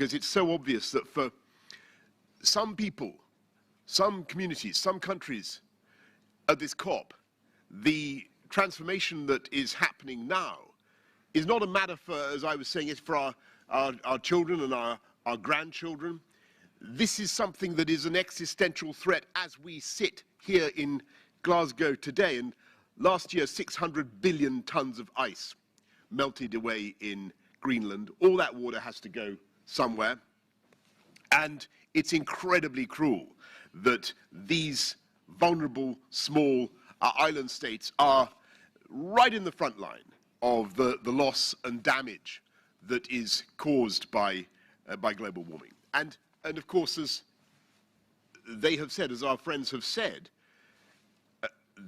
because it's so obvious that for some people, some communities, some countries at this COP, the transformation that is happening now is not a matter for, as I was saying, it's for our children and our grandchildren. This is something that is an existential threat as we sit here in Glasgow today. And last year, 600 billion tons of ice melted away in Greenland. All that water has to go somewhere. And it's incredibly cruel that these vulnerable, small island states are right in the front line of the loss and damage that is caused by global warming. And of course, as they have said, as our friends have said,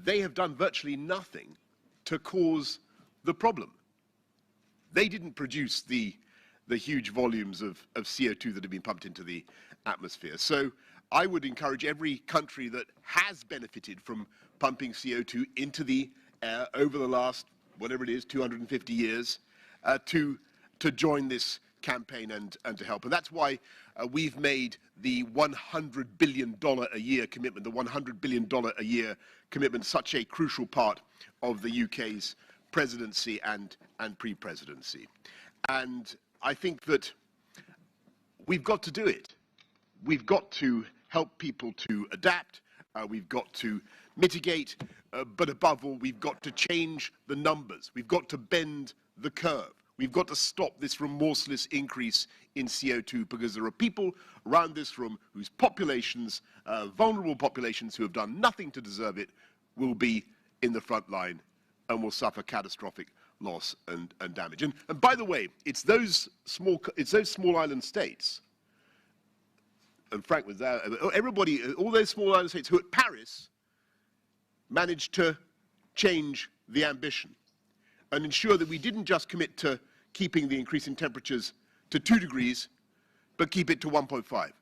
they have done virtually nothing to cause the problem. They didn't produce the huge volumes of CO2 that have been pumped into the atmosphere. So I would encourage every country that has benefited from pumping CO2 into the air over the last, whatever it is, 250 years, to join this campaign and to help. And that's why we've made the $100 billion a year commitment, the $100 billion a year commitment, such a crucial part of the UK's presidency and pre-presidency. And I think that we've got to do it. We've got to help people to adapt. We've got to mitigate, but above all, we've got to change the numbers. We've got to bend the curve. We've got to stop this remorseless increase in CO2, because there are people around this room whose populations, vulnerable populations who have done nothing to deserve it, will be in the front line and will suffer catastrophic loss and damage. And by the way, it's those small island states, and Frank was there, everybody, all those small island states who at Paris managed to change the ambition and ensure that we didn't just commit to keeping the increase in temperatures to 2 degrees, but keep it to 1.5.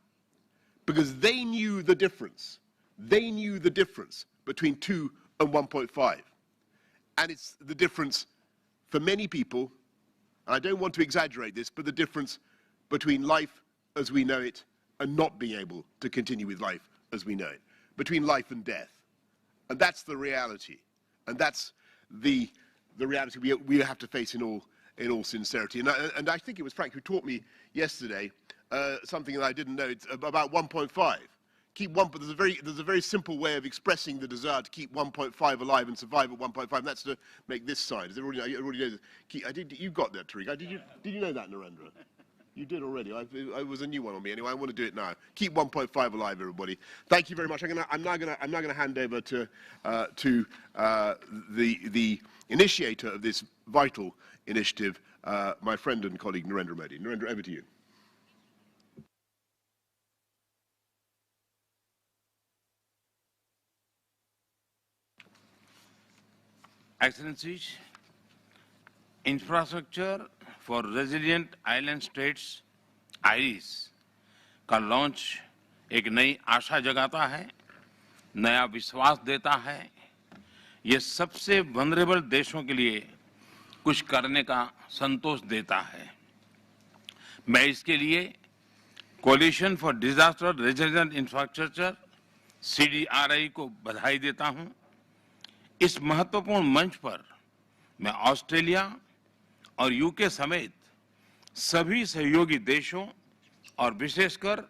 Because they knew the difference. They knew the difference between 2 and 1.5. And it's the difference for many people, and I don't want to exaggerate this, but the difference between life as we know it and not being able to continue with life as we know it. Between life and death. And that's the reality. And that's the reality we have to face in all sincerity. And I think it was Frank who taught me yesterday something that I didn't know. It's about 1.5. There's a very simple way of expressing the desire to keep 1.5 alive and survive at 1.5. And that's to make this sign. Everybody knows. You got that, Tariq. Did you know that, Narendra? You did already. I was a new one on me. Anyway, I want to do it now. Keep 1.5 alive, everybody. Thank you very much. I'm now going to hand over to the initiator of this vital initiative, my friend and colleague Narendra Modi. Narendra, over to you. Excellencies, infrastructure for resilient island states iris का launch एक नई आशा जगाता है, नया विश्वास देता है। ये सबसे वनरेबल देशों के लिए कुछ करने का संतोष देता है। मैं इसके लिए coalition for disaster resilient infrastructure CDRI को बधाई देता हूं। इस महत्वपूर्ण मंच पर मैं ऑस्ट्रेलिया और UK समेत सभी सहयोगी देशों और विशेषकर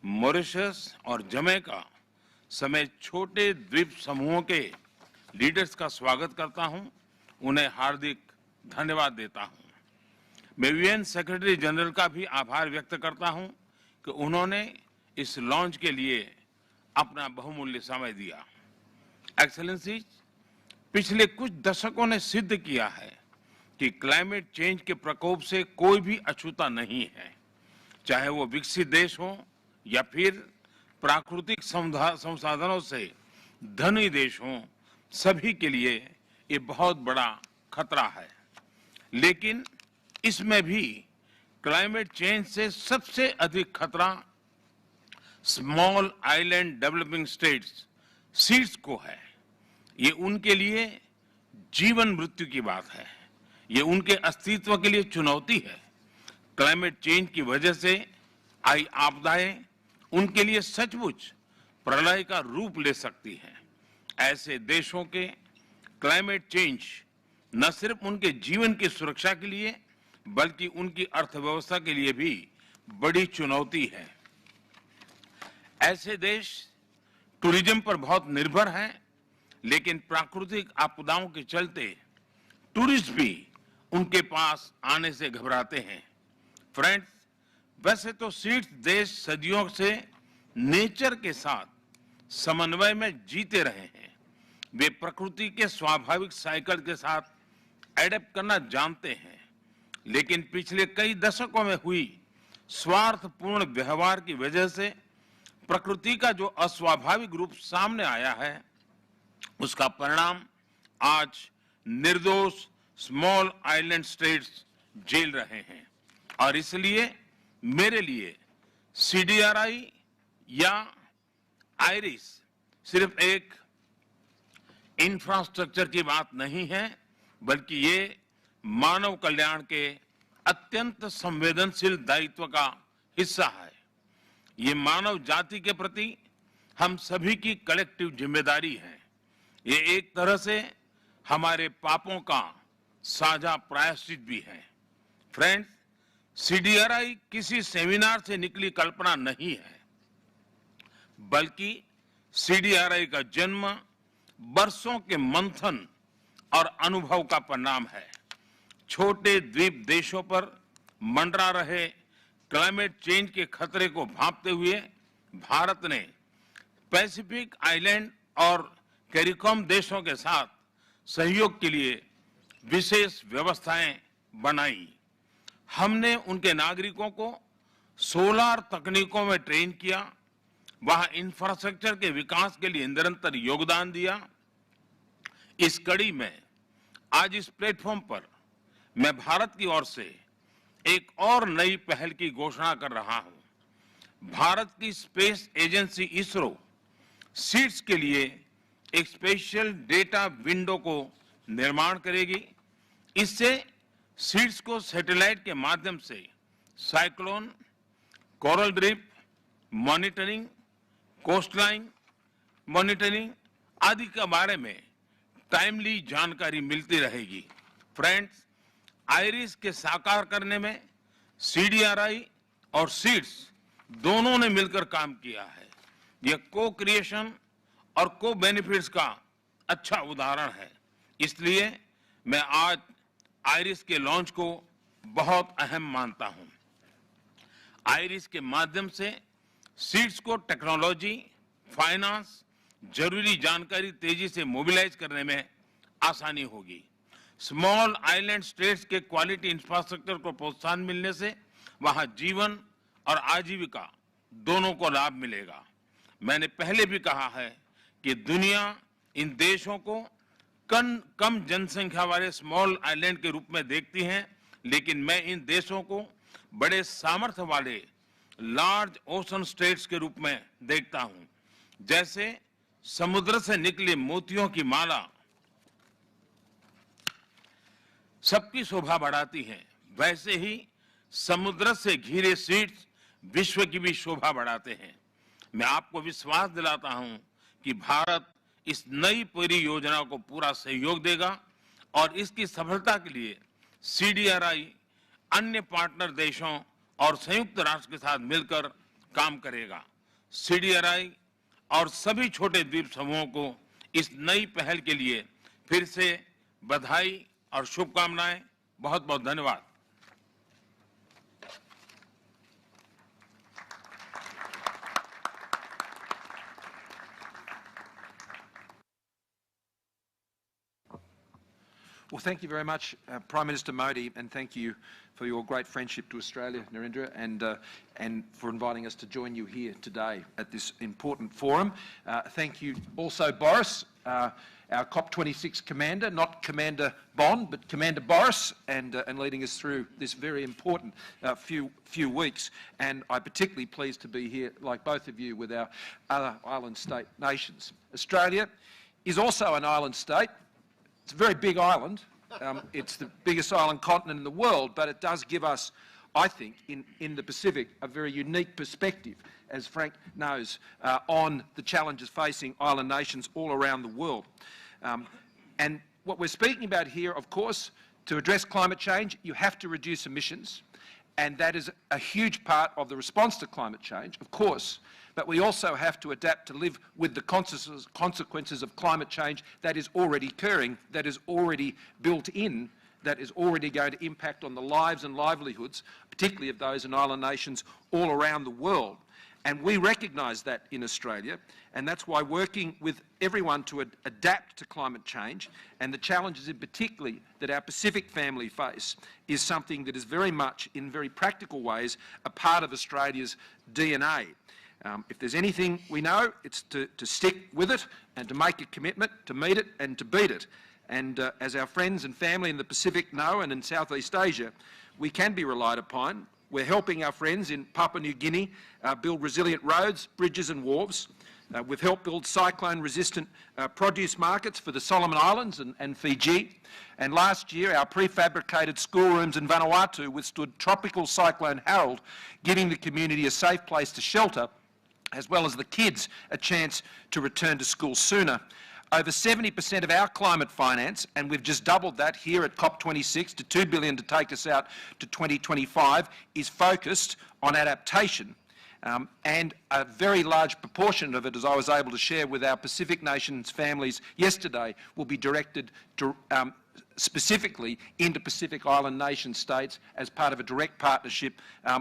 मॉरिशस और जमैका समेत छोटे द्वीप समूहों के लीडर्स का स्वागत करता हूं, उन्हें हार्दिक धन्यवाद देता हूं। मैं UN सेक्रेटरी जनरल का भी आभार व्यक्त करता हूं कि उन्होंने इस लॉन्च के लिए अपना बहुमूल्य समय दिया। एक्सेलेंसीज, पिछले कुछ दशकों ने सिद्ध किया है कि क्लाइमेट चेंज के प्रकोप से कोई भी अछूता नहीं है, चाहे वो विकसित देश हो या फिर प्राकृतिक संसाधनों से धनी देश हो, सभी के लिए ये बहुत बड़ा खतरा है। लेकिन इसमें भी क्लाइमेट चेंज से सबसे अधिक खतरा small island developing states seeds को है। ये उनके लिए जीवन मृत्यु की बात है, ये उनके अस्तित्व के लिए चुनौती है। क्लाइमेट चेंज की वजह से आई आपदाएं उनके लिए सचमुच प्रलय का रूप ले सकती हैं। ऐसे देशों के क्लाइमेट चेंज न सिर्फ उनके जीवन की सुरक्षा के लिए बल्कि उनकी अर्थव्यवस्था के लिए भी बड़ी चुनौती है। ऐसे देश टूरिज्म पर बहुत निर्भर हैं, लेकिन प्राकृतिक आपदाओं के चलते टूरिस्ट भी उनके पास आने से घबराते हैं। फ्रेंड्स, वैसे तो शीर्ष देश सदियों से नेचर के साथ समन्वय में जीते रहे हैं। वे प्रकृति के स्वाभाविक साइकिल के साथ एडेप्ट करना जानते हैं, लेकिन पिछले कई दशकों में हुई स्वार्थपूर्ण व्यवहार की वजह से प्रकृति का जो अस्वाभाविक रूप सामने आया है, उसका परिणाम आज निर्दोष स्मॉल आइलैंड स्टेट्स झेल रहे हैं। और इसलिए मेरे लिए CDRI या आयरिस सिर्फ एक इंफ्रास्ट्रक्चर की बात नहीं है, बल्कि ये मानव कल्याण के अत्यंत संवेदनशील दायित्व का हिस्सा है। ये मानव जाति के प्रति हम सभी की कलेक्टिव जिम्मेदारी है। ये एक तरह से हमारे पापों का साझा प्रायश्चित भी है। फ्रेंड्स, CDRI किसी सेमिनार से निकली कल्पना नहीं है, बल्कि CDRI का जन्म वर्षों के मंथन और अनुभव का परिणाम है। छोटे द्वीप देशों पर मंडरा रहे क्लाइमेट चेंज के खतरे को भांपते हुए भारत ने पैसिफिक आइलैंड और कैरिकॉम देशों के साथ सहयोग के लिए विशेष व्यवस्थाएं बनाई। हमने उनके नागरिकों को सोलर तकनीकों में ट्रेन किया, वहां इंफ्रास्ट्रक्चर के विकास के लिए निरंतर योगदान दिया। इस कड़ी में आज इस प्लेटफॉर्म पर मैं भारत की ओर से एक और नई पहल की घोषणा कर रहा हूं। भारत की स्पेस एजेंसी इसरो सीड्स के लिए एक स्पेशल डेटा विंडो को निर्माण करेगी। इससे सीड्स को सैटेलाइट के माध्यम से cyclone, coral reef monitoring, coastline monitoring आदि के बारे में टाइमली जानकारी मिलती रहेगी। फ्रेंड्स, आइरिस के साकार करने में CDRI और सीड्स दोनों ने मिलकर काम किया है। यह को क्रिएशन और को बेनिफिट्स का अच्छा उदाहरण है। इसलिए मैं आज आइरिस के लॉन्च को बहुत अहम मानता हूं। आइरिस के माध्यम से सीड्स को टेक्नोलॉजी, फाइनेंस, जरूरी जानकारी तेजी से मोबिलाइज करने में आसानी होगी। स्मॉल आइलैंड स्टेट्स के क्वालिटी इंफ्रास्ट्रक्चर को प्रोत्साहन मिलने से वहां जीवन और आजीविका दोनों को लाभ मिलेगा। मैंने पहले भी कहा है कि दुनिया इन देशों को कम जनसंख्या वाले स्मॉल आइलैंड के रूप में देखती है, लेकिन मैं इन देशों को बड़े सामर्थ्य वाले लार्ज ओशन स्टेट्स के रूप में देखता हूं। जैसे समुद्र से निकले मोतियों की माला सबकी शोभा बढ़ाती है, वैसे ही समुद्र से घिरे सीड्स विश्व की भी शोभा बढ़ाते हैं। मैं आपको विश्वास दिलाता हूं कि भारत इस नई परियोजना को पूरा सहयोग देगा और इसकी सफलता के लिए CDRI अन्य पार्टनर देशों और संयुक्त राष्ट्र के साथ मिलकर काम करेगा। CDRI और सभी छोटे द्वीप समूहों को इस नई पहल के लिए फिर से बधाई और शुभकामनाएं। बहुत बहुत धन्यवाद। Well, thank you very much, Prime Minister Modi, and thank you for your great friendship to Australia, Narendra, and for inviting us to join you here today at this important forum. Thank you also, Boris, our COP26 commander, not Commander Bond, but Commander Boris, and leading us through this very important few weeks. And I'm particularly pleased to be here, like both of you, with our other island state nations. Australia is also an island state. It's a very big island. It's the biggest island continent in the world, but it does give us I think, in the Pacific, a very unique perspective, as Frank knows, on the challenges facing island nations all around the world. And what we're speaking about here, of course, to address climate change, you have to reduce emissions, and that is a huge part of the response to climate change, of course, but we also have to adapt to live with the consequences of climate change that is already occurring, that is already built in, that is already going to impact on the lives and livelihoods, particularly of those in island nations all around the world. And we recognise that in Australia, and that's why working with everyone to adapt to climate change and the challenges in particularly that our Pacific family face is something that is very much, in very practical ways, a part of Australia's DNA. If there's anything we know, it's to stick with it and to make a commitment to meet it and to beat it. And as our friends and family in the Pacific know, and in Southeast Asia, we can be relied upon. We're helping our friends in Papua New Guinea build resilient roads, bridges and wharves. We've helped build cyclone-resistant produce markets for the Solomon Islands and Fiji. And last year, our prefabricated schoolrooms in Vanuatu withstood tropical cyclone Harold, giving the community a safe place to shelter, as well as the kids a chance to return to school sooner. Over 70% of our climate finance, and we've just doubled that here at COP26 to $2 billion to take us out to 2025, is focused on adaptation. And a very large proportion of it, as I was able to share with our Pacific nations families yesterday, will be directed to, specifically into Pacific Island nation states as part of a direct partnership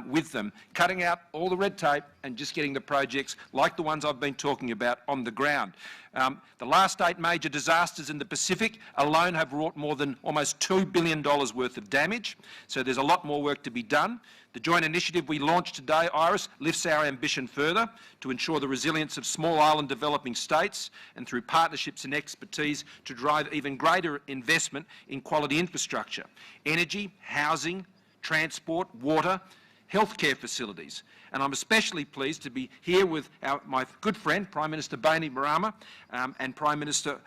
with them, cutting out all the red tape and just getting the projects like the ones I've been talking about on the ground. The last 8 major disasters in the Pacific alone have wrought more than almost $2 billion worth of damage, so there's a lot more work to be done. The joint initiative we launched today, IRIS, lifts our ambition further to ensure the resilience of small island developing states, and through partnerships and expertise to drive even greater investment in quality infrastructure, energy, housing, transport, water, healthcare facilities. And I'm especially pleased to be here with my good friend, Prime Minister Bainimarama, and Prime Minister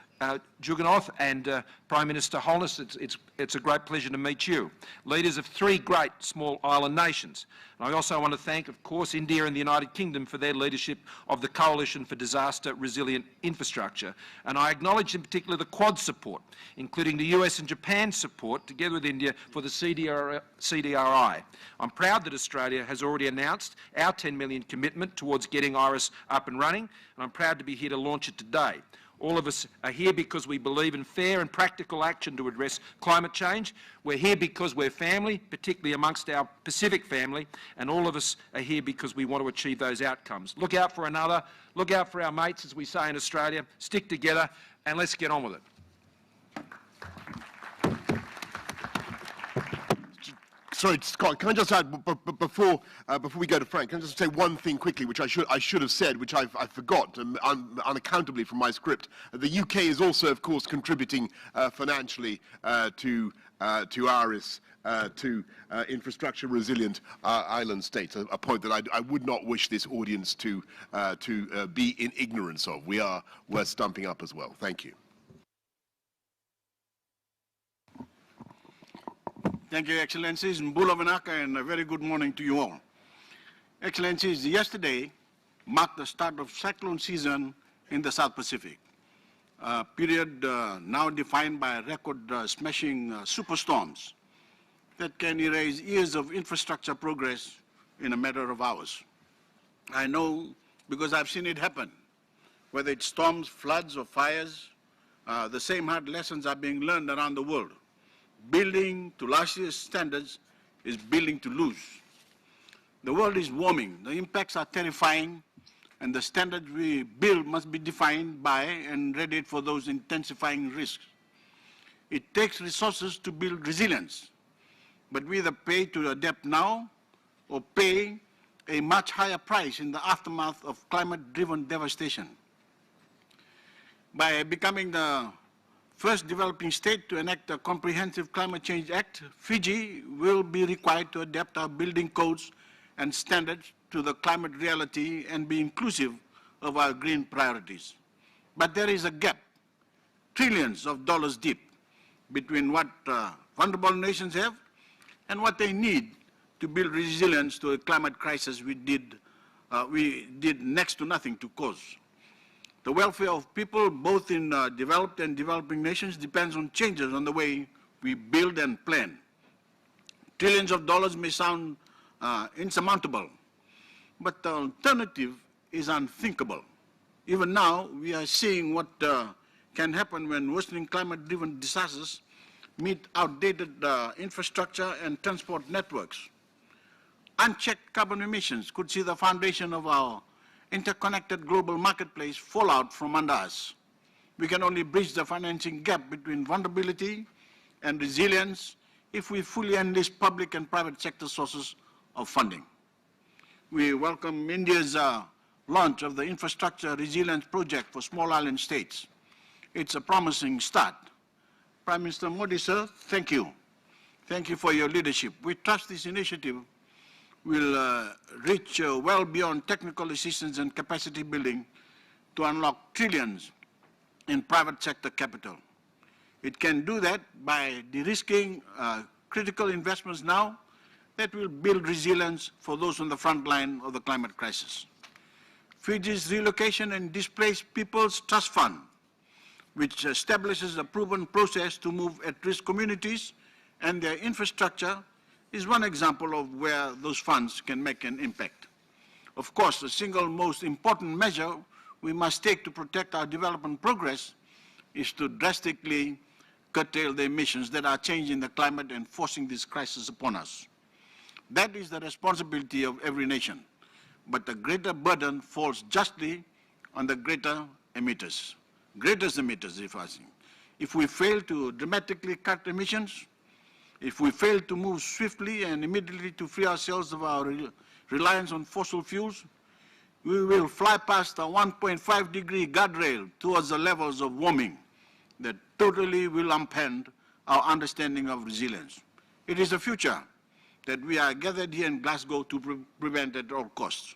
Juggernauth and Prime Minister Holness. It's a great pleasure to meet you, leaders of 3 great small island nations. And I also want to thank, of course, India and the United Kingdom for their leadership of the Coalition for Disaster Resilient Infrastructure. And I acknowledge in particular the Quad support, including the US and Japan support, together with India, for the CDRI. I'm proud that Australia has already announced our $10 million commitment towards getting IRIS up and running, and I'm proud to be here to launch it today. All of us are here because we believe in fair and practical action to address climate change. We're here because we're family, particularly amongst our Pacific family, and all of us are here because we want to achieve those outcomes. Look out for another, look out for our mates, as we say in Australia, stick together, and let's get on with it. Sorry, Scott, can I just add, before we go to Frank, can I just say one thing quickly, which I should have said, which I forgot unaccountably from my script. The UK is also, of course, contributing financially to IRIS, to infrastructure resilient island states, a point that I would not wish this audience to be in ignorance of. We're stumping up as well. Thank you. Thank you, Excellencies, Mbula Vanaka, and a very good morning to you all. Excellencies, yesterday marked the start of cyclone season in the South Pacific, a period now defined by record-smashing superstorms that can erase years of infrastructure progress in a matter of hours. I know because I've seen it happen. Whether it's storms, floods, or fires, the same hard lessons are being learned around the world. Building to last year's standards is building to lose. The world is warming, the impacts are terrifying, and the standards we build must be defined by and ready for those intensifying risks. It takes resources to build resilience, but we either pay to adapt now or pay a much higher price in the aftermath of climate-driven devastation. By becoming the first developing state to enact a comprehensive climate change act, Fiji will be required to adapt our building codes and standards to the climate reality and be inclusive of our green priorities. But there is a gap, trillions of dollars deep, between what vulnerable nations have and what they need to build resilience to a climate crisis we did next to nothing to cause. The welfare of people, both in developed and developing nations, depends on changes on the way we build and plan. Trillions of dollars may sound insurmountable, but the alternative is unthinkable. Even now, we are seeing what can happen when worsening climate-driven disasters meet outdated infrastructure and transport networks. Unchecked carbon emissions could see the foundation of our interconnected global marketplace fall out from under us. We can only bridge the financing gap between vulnerability and resilience if we fully enlist public and private sector sources of funding. We welcome India's launch of the Infrastructure Resilience Project for small island states. It's a promising start. Prime Minister Modi, sir, thank you. Thank you for your leadership. We trust this initiative will reach well beyond technical assistance and capacity building to unlock trillions in private sector capital. It can do that by de-risking critical investments now that will build resilience for those on the front line of the climate crisis. Fiji's Relocation and Displaced Peoples Trust Fund, which establishes a proven process to move at-risk communities and their infrastructure, is one example of where those funds can make an impact. Of course, the single most important measure we must take to protect our development progress is to drastically curtail the emissions that are changing the climate and forcing this crisis upon us. That is the responsibility of every nation, but the greater burden falls justly on the greatest emitters, if I think. If we fail to dramatically cut emissions, if we fail to move swiftly and immediately to free ourselves of our reliance on fossil fuels, we will fly past the 1.5-degree guardrail towards the levels of warming that totally will upend our understanding of resilience. It is the future that we are gathered here in Glasgow to prevent at all costs.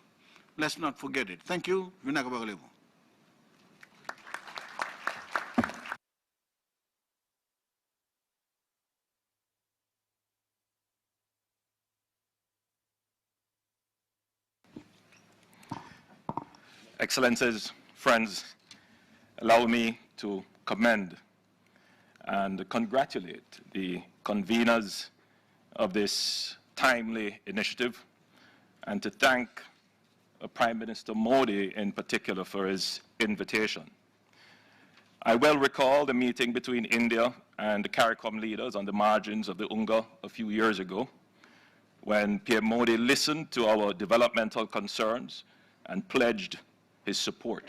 Let's not forget it. Thank you. Excellencies, friends, allow me to commend and congratulate the conveners of this timely initiative and to thank Prime Minister Modi in particular for his invitation. I well recall the meeting between India and the CARICOM leaders on the margins of the Unga a few years ago when PM Modi listened to our developmental concerns and pledged his support.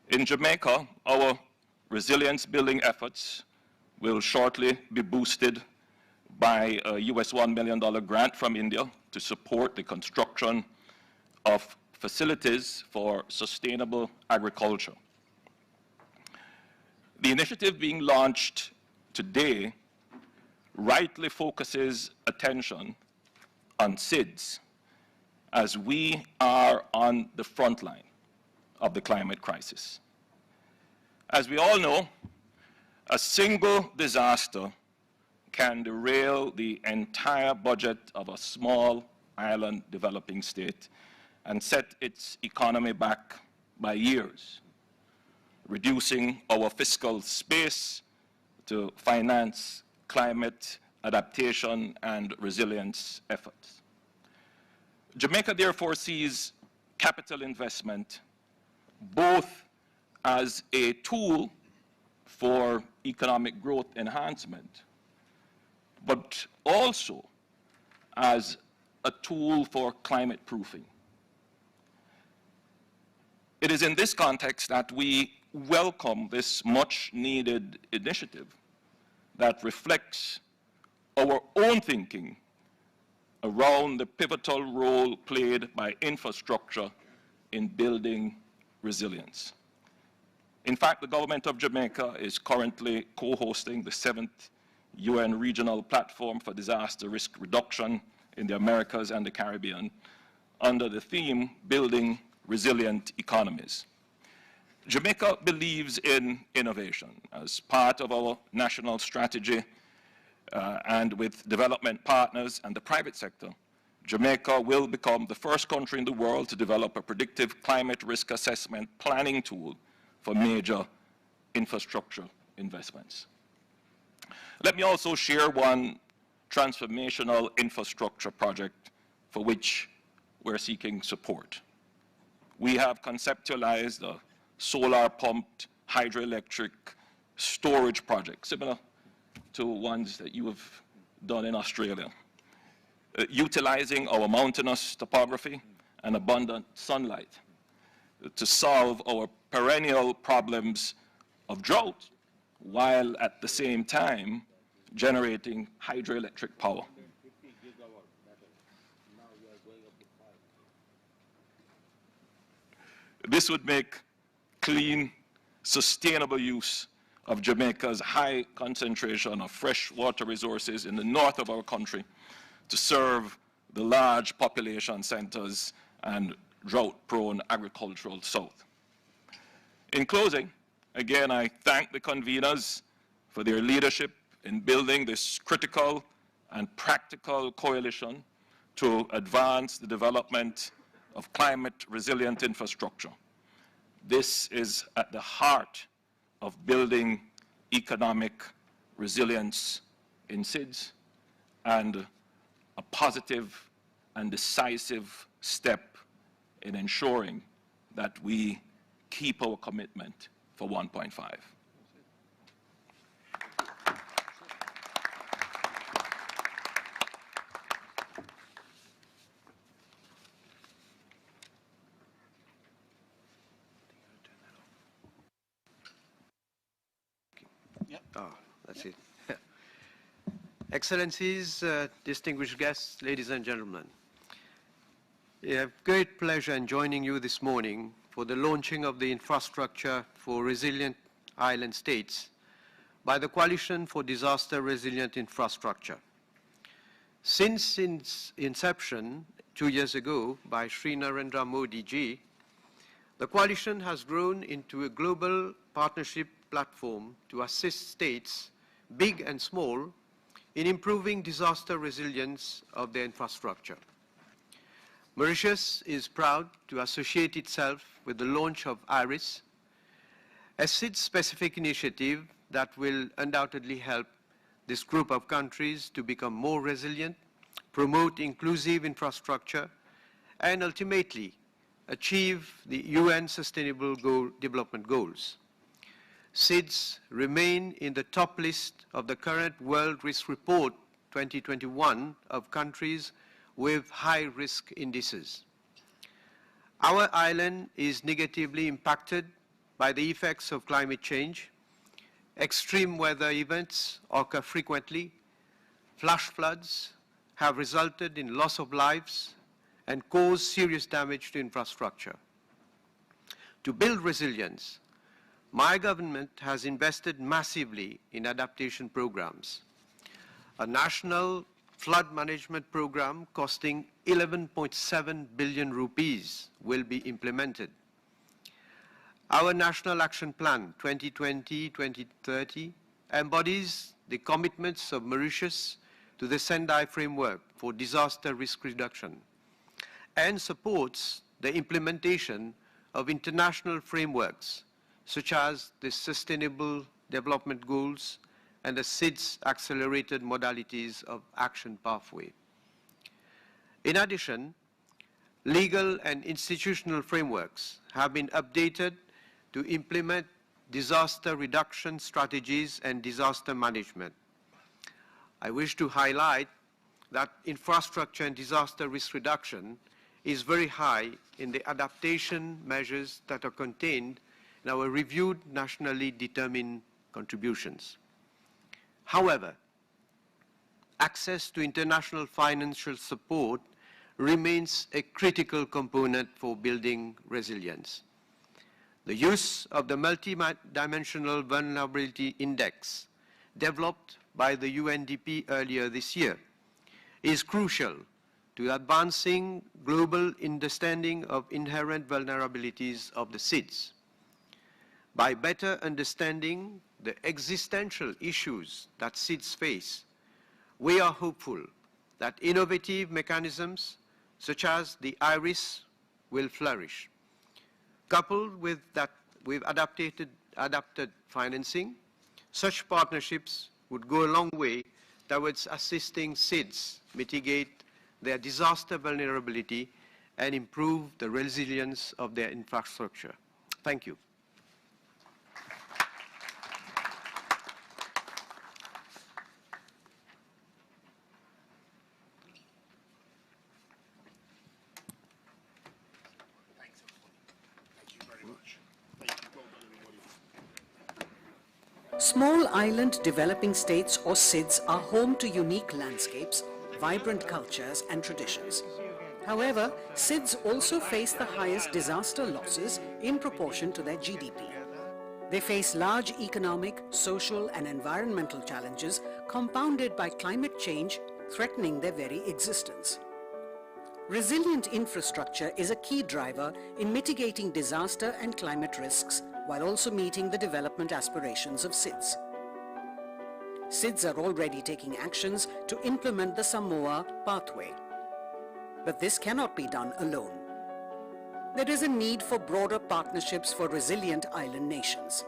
In Jamaica, our resilience building efforts will shortly be boosted by a US $1 million grant from India to support the construction of facilities for sustainable agriculture. The initiative being launched today rightly focuses attention on SIDS, as we are on the front line of the climate crisis. As we all know, a single disaster can derail the entire budget of a small island developing state and set its economy back by years, reducing our fiscal space to finance climate adaptation and resilience efforts. Jamaica therefore sees capital investment both as a tool for economic growth enhancement, but also as a tool for climate proofing. It is in this context that we welcome this much needed initiative that reflects our own thinking around the pivotal role played by infrastructure in building resilience. In fact, the government of Jamaica is currently co-hosting the 7th UN Regional Platform for Disaster Risk Reduction in the Americas and the Caribbean under the theme, Building Resilient Economies. Jamaica believes in innovation. As part of our national strategy, and with development partners and the private sector, Jamaica will become the first country in the world to develop a predictive climate risk assessment planning tool for major infrastructure investments. Let me also share one transformational infrastructure project for which we're seeking support. We have conceptualized a solar-pumped hydroelectric storage project, similar to ones that you have done in Australia, utilizing our mountainous topography and abundant sunlight to solve our perennial problems of drought, while at the same time generating hydroelectric power. This would make clean, sustainable use of Jamaica's high concentration of fresh water resources in the north of our country to serve the large population centers and drought-prone agricultural south. In closing, again, I thank the conveners for their leadership in building this critical and practical coalition to advance the development of climate-resilient infrastructure. This is at the heart of building economic resilience in SIDS and a positive and decisive step in ensuring that we keep our commitment for 1.5. That's it. Excellencies, distinguished guests, ladies and gentlemen. I have great pleasure in joining you this morning for the launching of the Infrastructure for Resilient Island States by the Coalition for Disaster Resilient Infrastructure. Since its inception 2 years ago by Sri Narendra Modi ji, the coalition has grown into a global partnership platform to assist states, big and small, in improving disaster resilience of their infrastructure. Mauritius is proud to associate itself with the launch of IRIS, a SIDS-specific initiative that will undoubtedly help this group of countries to become more resilient, promote inclusive infrastructure, and ultimately achieve the UN Sustainable Development Goals. SIDS remain in the top list of the current World Risk Report 2021 of countries with high risk indices. Our island is negatively impacted by the effects of climate change. Extreme weather events occur frequently. Flash floods have resulted in loss of lives and caused serious damage to infrastructure. To build resilience, my government has invested massively in adaptation programs. A national flood management program costing 11.7 billion rupees will be implemented. Our National Action Plan 2020-2030 embodies the commitments of Mauritius to the Sendai Framework for Disaster Risk Reduction and supports the implementation of international frameworks such as the Sustainable Development Goals and the SIDS accelerated modalities of action pathway. In addition, legal and institutional frameworks have been updated to implement disaster reduction strategies and disaster management. I wish to highlight that infrastructure and disaster risk reduction is very high in the adaptation measures that are contained in our reviewed nationally determined contributions. However, access to international financial support remains a critical component for building resilience. The use of the Multidimensional Vulnerability Index, developed by the UNDP earlier this year, is crucial to advancing global understanding of inherent vulnerabilities of the SIDS. By better understanding the existential issues that SIDS face, we are hopeful that innovative mechanisms such as the IRIS will flourish. Coupled with that, with adapted financing, such partnerships would go a long way towards assisting SIDS mitigate their disaster vulnerability and improve the resilience of their infrastructure. Thank you. Small island developing states or SIDS are home to unique landscapes, vibrant cultures and traditions. However, SIDS also face the highest disaster losses in proportion to their GDP. They face large economic, social and environmental challenges compounded by climate change threatening their very existence. Resilient infrastructure is a key driver in mitigating disaster and climate risks while also meeting the development aspirations of SIDS. SIDS are already taking actions to implement the Samoa pathway. But this cannot be done alone. There is a need for broader partnerships for resilient island nations.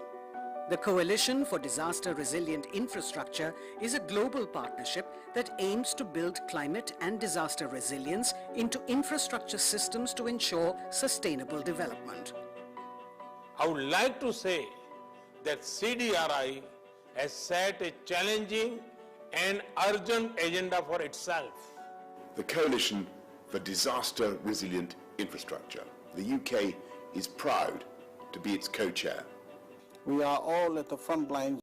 The Coalition for Disaster Resilient Infrastructure is a global partnership that aims to build climate and disaster resilience into infrastructure systems to ensure sustainable development. I would like to say that CDRI has set a challenging and urgent agenda for itself. The Coalition for Disaster Resilient Infrastructure. The UK is proud to be its co-chair. We are all at the front lines